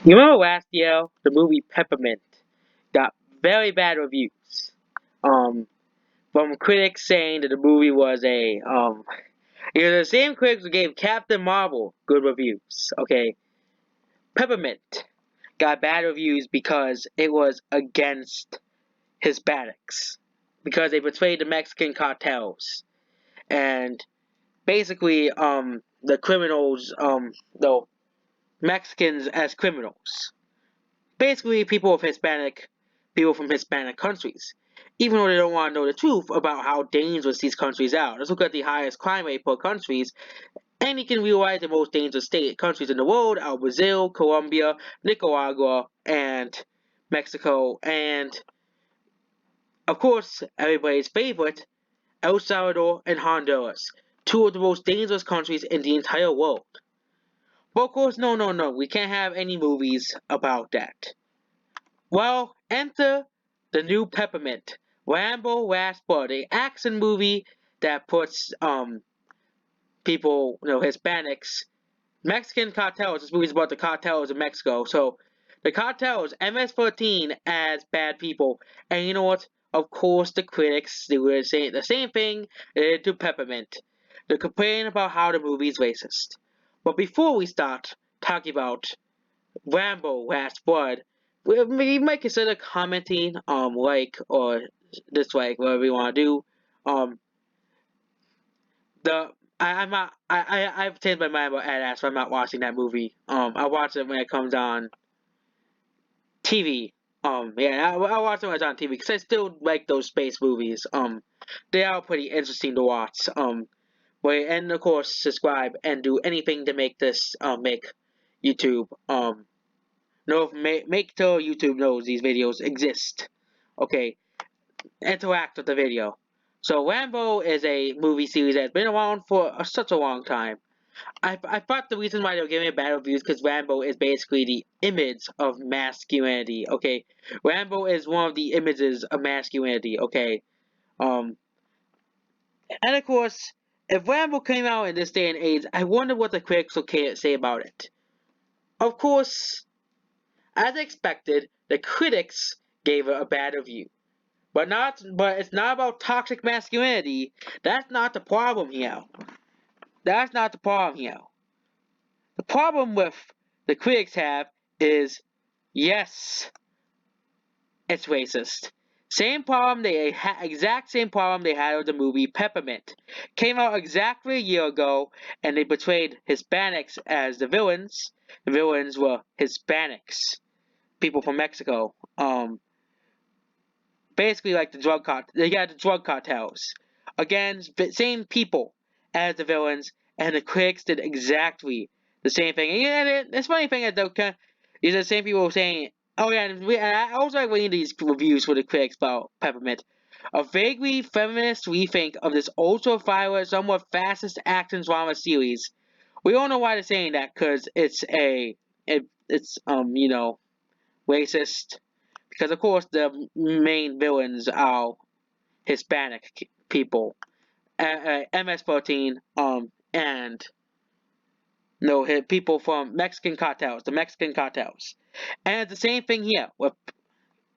You remember last year the movie Peppermint got very bad reviews. Um, from critics saying that the movie was the same critics who gave Captain Marvel good reviews. Okay, Peppermint got bad reviews because it was against Hispanics, because they portrayed the Mexican cartels and basically the criminals the Mexicans as criminals. Basically people from Hispanic countries. Even though they don't want to know the truth about how dangerous these countries are. Let's look at the highest crime rate per countries, and you can realize the most dangerous countries in the world are Brazil, Colombia, Nicaragua, and Mexico, and of course everybody's favorite, El Salvador and Honduras. Two of the most dangerous countries in the entire world. But of course, no, we can't have any movies about that. Well, enter the new Peppermint, Rambo Last Blood, a action movie that puts people, Hispanics, Mexican cartels. This movie's about the cartels in Mexico. So the cartels, MS-13 as bad people, and you know what? Of course, the critics they were saying the same thing they did to Peppermint. They complain about how the movie's racist. But before we start talking about Rambo Last Blood, we might consider commenting like or dislike, whatever you want to do. Um the I'm not I've changed my mind about Ad Ass, so I'm not watching that movie. I watch it when it comes on TV. I watch it when it's on TV because I still like those space movies. They are pretty interesting to watch. And of course subscribe and do anything to make this make YouTube no, make sure YouTube knows these videos exist. Okay, interact with the video. So Rambo is a movie series that's been around for such a long time. I thought the reason why they were giving it bad reviews because Rambo is basically the image of masculinity. Okay, Rambo is one of the images of masculinity. Okay, um, and of course, if Rambo came out in this day and age, I wonder what the critics will say about it. Of course, as expected, the critics gave it a bad review. But it's not about toxic masculinity. That's not the problem here. That's not the problem here. The problem with the critics have is yes, it's racist. Exact same problem they had with the movie Peppermint. Came out exactly a year ago, and they portrayed Hispanics as the villains. The villains were Hispanics, people from Mexico. Basically like they got the drug cartels. Again, same people as the villains, and the critics did exactly the same thing. And yeah, it's funny thing is these are the same people saying, "Oh yeah," and I also like reading these reviews for the critics about Peppermint. A vaguely feminist rethink of this ultra-violent, somewhat fascist action drama series. We all know why they're saying that because it's racist, because of course the main villains are Hispanic people, MS-14, and no people from Mexican cartels, the Mexican cartels, and it's the same thing here with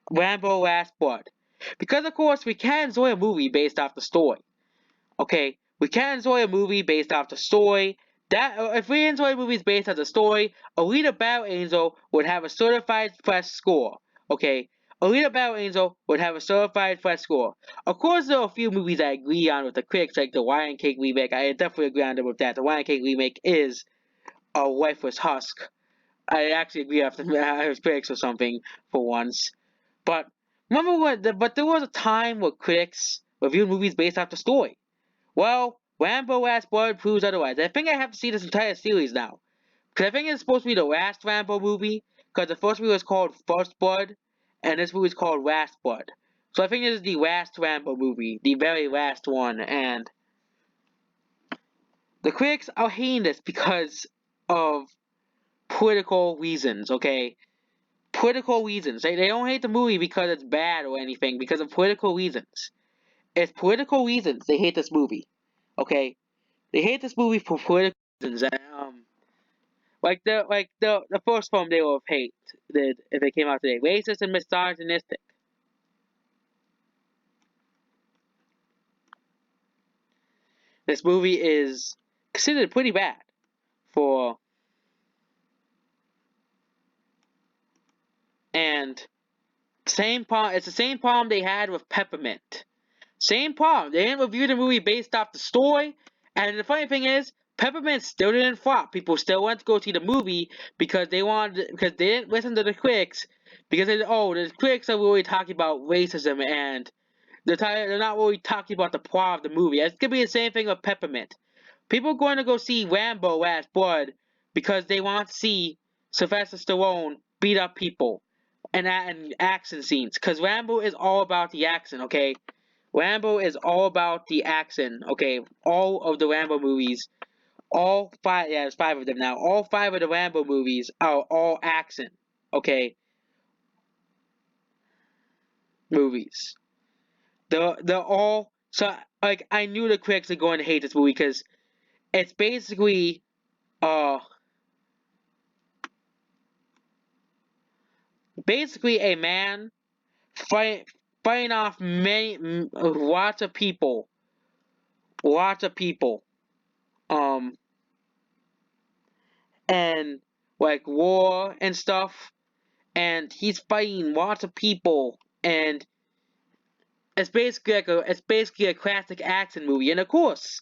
Rambo: Last Blood, because of course we can enjoy a movie based off the story. Okay, we can enjoy a movie based off the story. That if we enjoy movies based off the story, Alita Battle Angel would have a certified fresh score. Okay, Alita Battle Angel would have a certified fresh score. Of course, there are a few movies I agree on with the critics, like the Lion King remake. I definitely agree on them with that. The Lion King remake is a lifeless husk. I actually agree with the critics or something for once. But remember but there was a time where critics reviewed movies based off the story. Well, Rambo Last Blood proves otherwise. I think I have to see this entire series now. Because I think it's supposed to be the last Rambo movie. Because the first movie was called First Blood. And this movie is called Last Blood. So I think this is the last Rambo movie. The very last one. And the critics are hating this because of political reasons, okay? Political reasons. They don't hate the movie because it's bad or anything. Because of political reasons. It's political reasons they hate this movie. Okay? They hate this movie for political reasons. the first film they would have hate if it came out today. Racist and misogynistic. This movie is considered pretty bad for and same problem. It's the same problem they had with Peppermint. Same problem. They didn't review the movie based off the story. And the funny thing is, Peppermint still didn't flop. People still went to go see the movie because because they didn't listen to the critics because the critics are really talking about racism and they're not really talking about the plot of the movie. It's gonna be the same thing with Peppermint. People are going to go see Rambo Last Blood because they want to see Sylvester Stallone beat up people and action scenes. Because Rambo is all about the action, okay? Rambo is all about the action, okay? All of the Rambo movies, all five, yeah, there's five of them now. All five of the Rambo movies are all action, okay? Movies. They're all, so, like, I knew the critics are going to hate this movie because it's uh, basically a man fighting off lots of people, um, and like war and stuff, and he's fighting lots of people, and it's basically a classic action movie, and of course,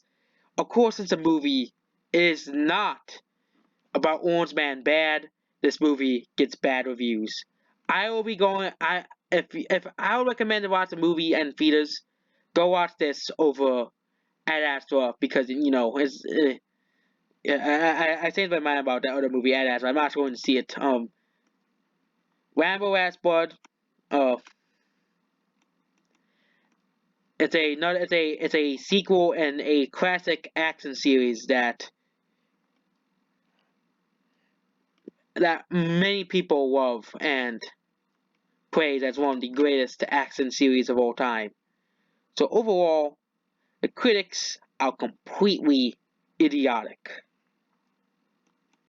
since the movie is not about Orange Man bad, this movie gets bad reviews. I will be going. I if I would recommend to watch the movie and theaters, go watch this over Ad Astra because it's. Yeah, I changed my mind about that other movie Ad Astra. I'm not going to see it. Rambo Last Blood. Uh, it's a sequel and a classic action series that many people love and praise as one of the greatest action series of all time. So overall, the critics are completely idiotic.